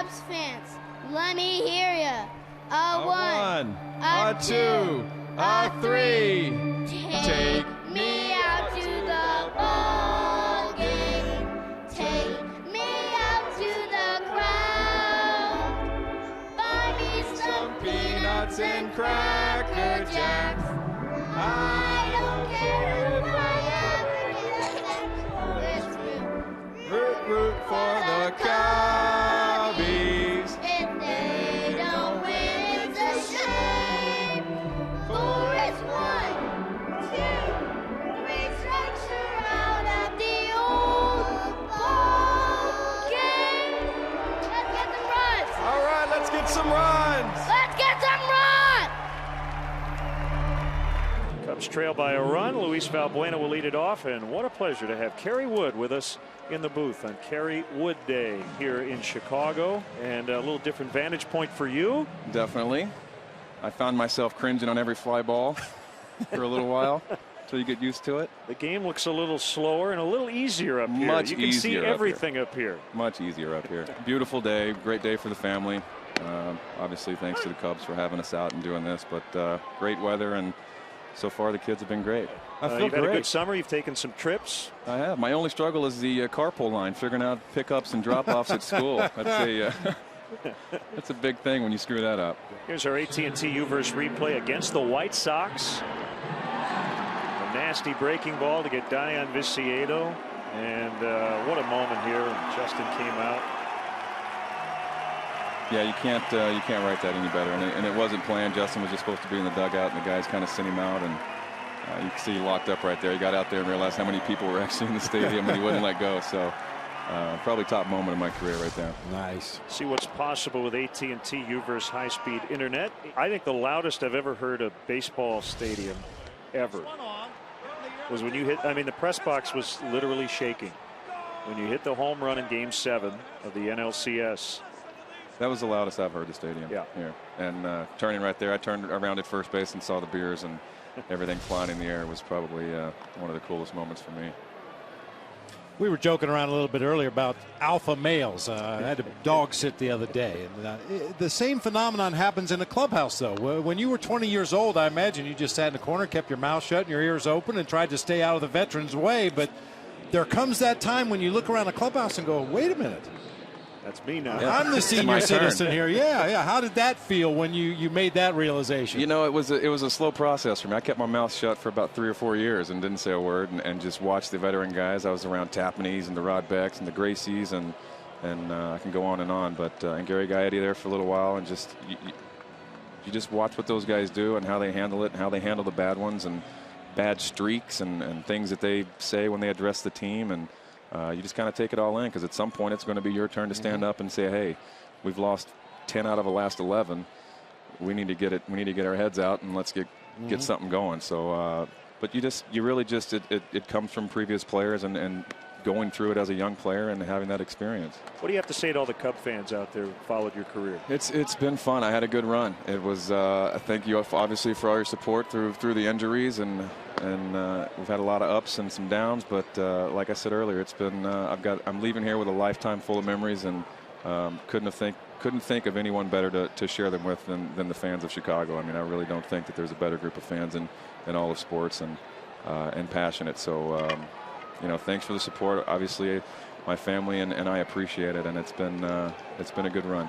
Cubs fans, let me hear ya. A one, a two, a three. Take me out to the ball game. Take me out to the crowd. Buy me some peanuts and Cracker Jacks. I don't care if I ever get a Root for the Cubbies. If they don't win, it's a shame. For it's 1, 2, 3 strikes are out at the old ball game. Let's get some runs. All right, let's get some runs. Let's get some runs. Cubs trail by a run. Luis Valbuena will lead it off, and what a pleasure to have Kerry Wood with us in the booth on Kerry Wood Day here in Chicago, and a little different vantage point for you. Definitely. I found myself cringing on every fly ball for a little while until you get used to it. The game looks a little slower and a little easier up here. Much you can see easier everything up here. Much easier up here. Beautiful day, great day for the family. Obviously, thanks to the Cubs for having us out and doing this, but great weather, and so far the kids have been great. I feel you've great. had a good summer. You've taken some trips. I have. My only struggle is the carpool line, figuring out pickups and drop-offs at school. That's a big thing when you screw that up. Here's our AT&T Uverse replay against the White Sox. A nasty breaking ball to get Dion Viciedo, and what a moment here when Justin came out. Yeah, you can't write that any better, and it wasn't planned. Justin was just supposed to be in the dugout, and the guys kind of sent him out, and you can see he locked up right there. He got out there and realized how many people were actually in the stadium, and he wouldn't let go. So probably top moment of my career right there. Nice. See what's possible with AT&T Uverse high-speed internet. I think the loudest I've ever heard a baseball stadium ever was when you hit. I mean, the press box was literally shaking when you hit the home run in Game 7 of the NLCS. That was the loudest I've heard the stadium. Yeah. Here. And turning right there, I turned around at first base and saw the beers and everything flying in the air. Was probably one of the coolest moments for me. We were joking around a little bit earlier about alpha males. I had a dog sit the other day, and the same phenomenon happens in the clubhouse, though. When you were 20 years old, I imagine you just sat in the corner, kept your mouth shut and your ears open, and tried to stay out of the veterans' way. But there comes that time when you look around the clubhouse and go, wait a minute. That's me now. Yeah. I'm the senior citizen here. Yeah. How did that feel when you made that realization? You know, it was a slow process for me. I kept my mouth shut for about 3 or 4 years and didn't say a word, and just watched the veteran guys. I was around Tappanees and the Rod Becks and the Gracies, and I can go on. But and Gary Gaetti there for a little while, and just you just watch what those guys do and how they handle it and how they handle the bad ones and bad streaks and things that they say when they address the team, and you just kind of take it all in, because at some point it's going to be your turn to stand up and say, hey, we've lost 10 out of the last 11. We need to get it. We need to get our heads out and let's get something going. So, but you really just it comes from previous players and going through it as a young player and having that experience. What do you have to say to all the Cub fans out there who followed your career? It's been fun. I had a good run. It was. Thank you obviously for all your support through the injuries, and we've had a lot of ups and some downs. But like I said earlier, it's been. I'm leaving here with a lifetime full of memories, and couldn't think of anyone better to share them with than the fans of Chicago. I mean, I really don't think that there's a better group of fans in all of sports and passionate. So. Thanks for the support. Obviously, my family and I appreciate it, and it's been a good run.